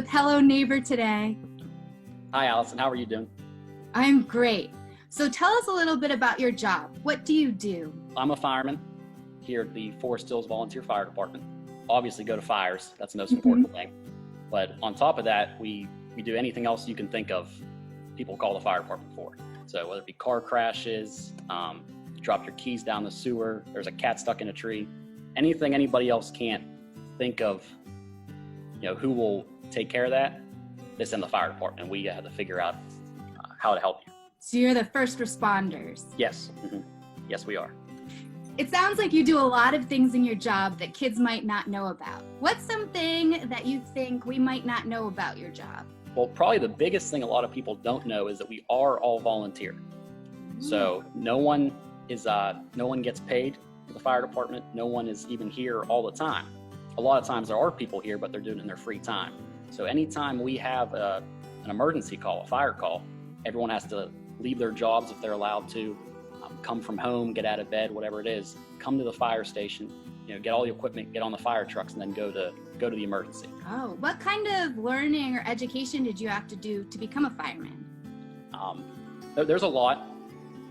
with Hello Neighbor today. Hi, Allison. How are you doing? I'm great. So tell us a little bit about your job. What do you do? I'm a fireman here at the Forest Hills Volunteer Fire Department. Obviously go to fires. That's the most important thing. But on top of that, we do anything else you can think of people call the fire department for. So whether it be car crashes, drop your keys down the sewer, there's a cat stuck in a tree, anything anybody else can't think of, who will take care of that, it's in the fire department. We have to figure out how to help you. So you're the first responders. Yes. Yes, we are. It sounds like you do a lot of things in your job that kids might not know about. What's something that you think we might not know about your job? Well, probably the biggest thing a lot of people don't know is that we are all volunteer. So no one gets paid for the fire department. No one is even here all the time. A lot of times there are people here, but they're doing it in their free time. So anytime we have an emergency call, a fire call, everyone has to leave their jobs if they're allowed to, come from home, get out of bed, whatever it is, come to the fire station, get all the equipment, get on the fire trucks, and then go to the emergency. Oh, what kind of learning or education did you have to do to become a fireman? There's a lot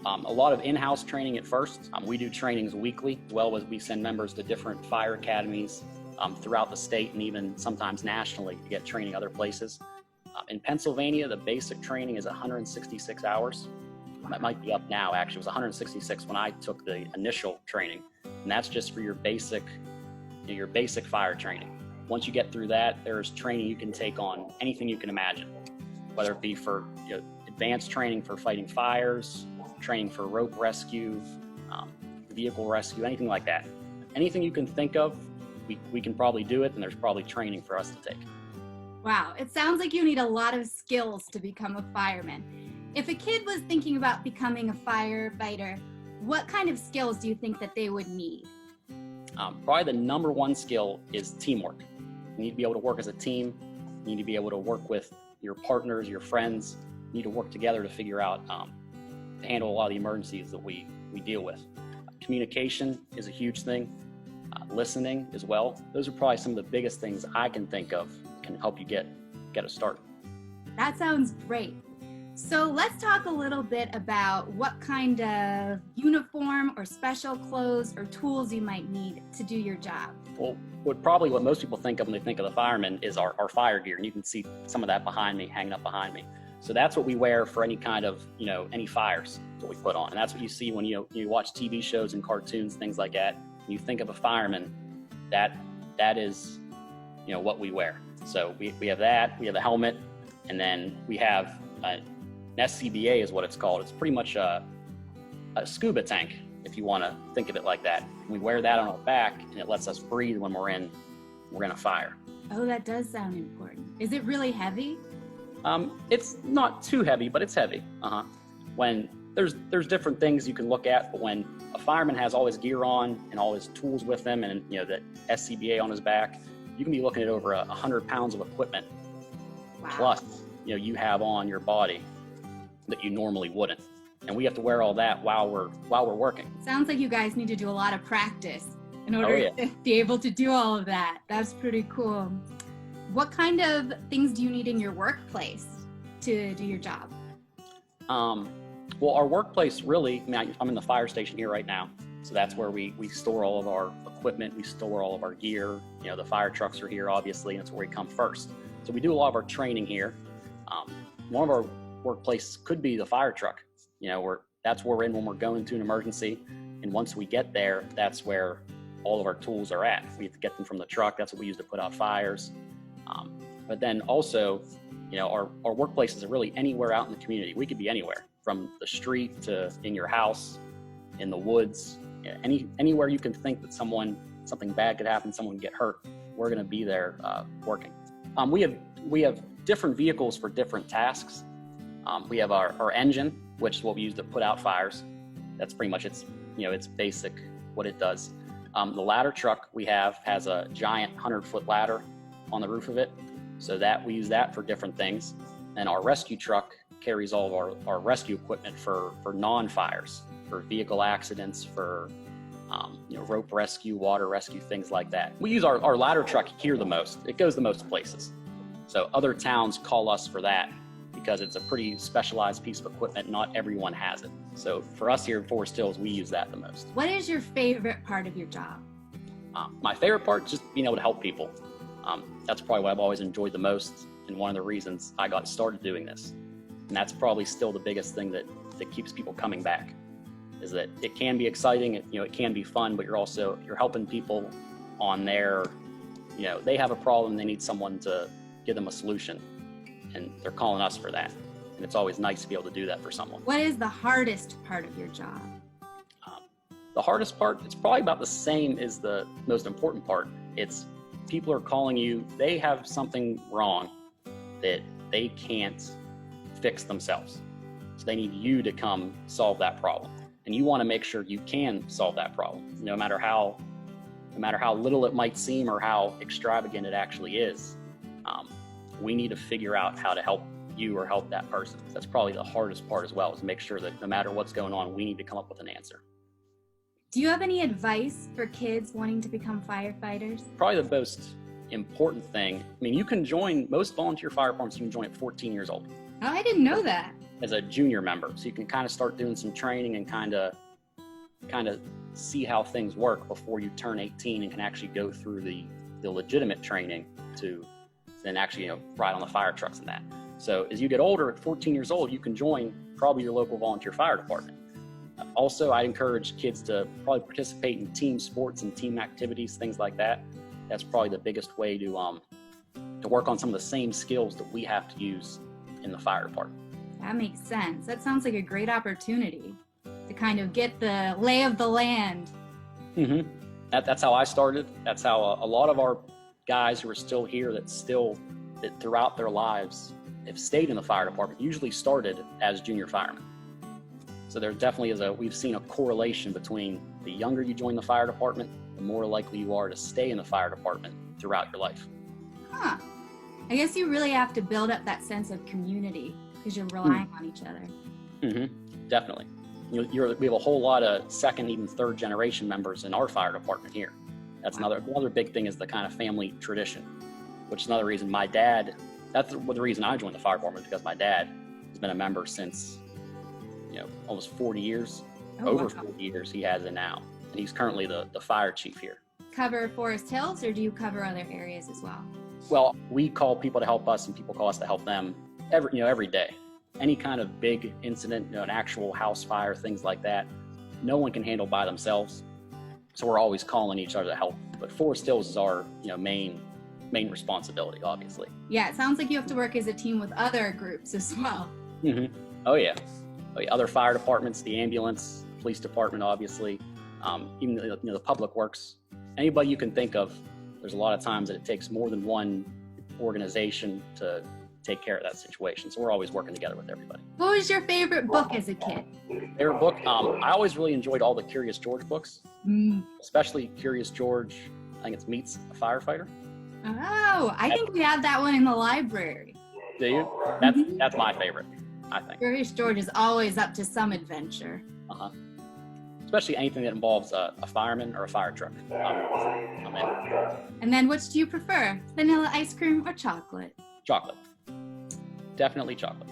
of in-house training at first. We do trainings weekly, as well as we send members to different fire academies throughout the state and even sometimes nationally to get training other places. In Pennsylvania, the basic training is 166 hours. That might be up now, actually. It was 166 when I took the initial training, and that's just for your basic fire training. Once you get through that, there's training you can take on anything you can imagine, whether it be for advanced training for fighting fires, training for rope rescue, vehicle rescue, anything like that. Anything you can think of, we can probably do it, and there's probably training for us to take. Wow, it sounds like you need a lot of skills to become a fireman. If a kid was thinking about becoming a firefighter, what kind of skills do you think that they would need? Probably the number one skill is teamwork. You need to be able to work as a team. You need to be able to work with your partners, your friends. You need to work together to figure out, to handle a lot of the emergencies that we deal with. Communication is a huge thing. Listening as well. Those are probably some of the biggest things I can think of that can help you get a start. That sounds great. So let's talk a little bit about what kind of uniform or special clothes or tools you might need to do your job. Well, what most people think of when they think of the firemen is our fire gear, and you can see some of that behind me, hanging up behind me. So that's what we wear for any kind of, any fires that we put on. And that's what you see when you watch TV shows and cartoons, things like that. When you think of a fireman, that is, what we wear. So we have that, we have a helmet, and then we have an SCBA is what it's called. It's pretty much a scuba tank, if you want to think of it like that. We wear that on our back, and it lets us breathe when we're in a fire. Oh, that does sound important. Is it really heavy? It's not too heavy, but it's heavy. When there's different things you can look at, but when a fireman has all his gear on and all his tools with him, and the SCBA on his back, you can be looking at over 100 pounds of equipment. Wow. Plus, you have on your body that you normally wouldn't, and we have to wear all that while we're working. Sounds like you guys need to do a lot of practice in order to be able to do all of that. That's pretty cool. What kind of things do you need in your workplace to do your job? Well, our workplace really, I'm in the fire station here right now, so that's where we store all of our equipment, we store all of our gear. The fire trucks are here, obviously, and that's where we come first. So we do a lot of our training here. One of our workplaces could be the fire truck. That's where we're in when we're going to an emergency, and once we get there, that's where all of our tools are at. We have to get them from the truck. That's what we use to put out fires. But then also, our workplaces are really anywhere out in the community. We could be anywhere, from the street to in your house, in the woods, anywhere you can think that something bad could happen, someone get hurt. We're going to be there working. We have different vehicles for different tasks. We have our engine, which is what we use to put out fires. That's pretty much it's basic what it does. The ladder truck we have has a giant 100-foot ladder on the roof of it, so that we use that for different things. And our rescue truck carries all of our rescue equipment for non-fires, for vehicle accidents, for rope rescue, water rescue, things like that. We use our ladder truck here the most. It goes the most places. So other towns call us for that because it's a pretty specialized piece of equipment. Not everyone has it. So for us here in Forest Hills, we use that the most. What is your favorite part of your job? My favorite part is just being able to help people. That's probably what I've always enjoyed the most, and one of the reasons I got started doing this. And that's probably still the biggest thing that keeps people coming back, is that it can be exciting, it can be fun, but you're helping people on their, they have a problem, they need someone to give them a solution, and they're calling us for that. And it's always nice to be able to do that for someone. What is the hardest part of your job? The hardest part, it's probably about the same as the most important part. It's people are calling you, they have something wrong that they can't fix themselves. So they need you to come solve that problem. And you want to make sure you can solve that problem, no matter how little it might seem or how extravagant it actually is. We need to figure out how to help you or help that person. That's probably the hardest part as well, is make sure that no matter what's going on, we need to come up with an answer. Do you have any advice for kids wanting to become firefighters? Probably the most important thing, you can join most volunteer fire departments, you can join at 14 years old. Oh, I didn't know that. As a junior member. So you can kind of start doing some training and kind of see how things work before you turn 18 and can actually go through the legitimate training to then actually ride on the fire trucks and that. So as you get older, at 14 years old, you can join probably your local volunteer fire department. Also, I'd encourage kids to probably participate in team sports and team activities, things like that. That's probably the biggest way to work on some of the same skills that we have to use in the fire department. That makes sense. That sounds like a great opportunity to kind of get the lay of the land. Mm-hmm. That's how I started. That's how a lot of our guys who are still here that throughout their lives have stayed in the fire department usually started as junior firemen. So there definitely we've seen a correlation between the younger you join the fire department, the more likely you are to stay in the fire department throughout your life. Huh. I guess you really have to build up that sense of community because you're relying on each other. Mm-hmm. Definitely. We have a whole lot of second, even third generation members in our fire department here. That's another big thing, is the kind of family tradition, which is another reason my dad, that's the reason I joined the fire department, because my dad has been a member since, almost 40 years, over 40 years he has it now. And he's currently the fire chief here. Cover Forest Hills, or do you cover other areas as well? Well, we call people to help us and people call us to help them every day. Any kind of big incident, an actual house fire, things like that, no one can handle by themselves. So we're always calling each other to help. But Forest Hills is our main responsibility, obviously. Yeah, it sounds like you have to work as a team with other groups as well. Mm-hmm. Oh yeah. Other fire departments, the ambulance, police department, obviously, even the public works. Anybody you can think of. There's a lot of times that it takes more than one organization to take care of that situation. So we're always working together with everybody. What was your favorite book as a kid? Favorite book? I always really enjoyed all the Curious George books, especially Curious George. I think it's Meets a Firefighter. Oh, I think we had that one in the library. Do you? That's my favorite, I think. Curious George is always up to some adventure. Uh-huh. Especially anything that involves a fireman or a fire truck. I'm in. And then which do you prefer? Vanilla ice cream or chocolate? Chocolate. Definitely chocolate.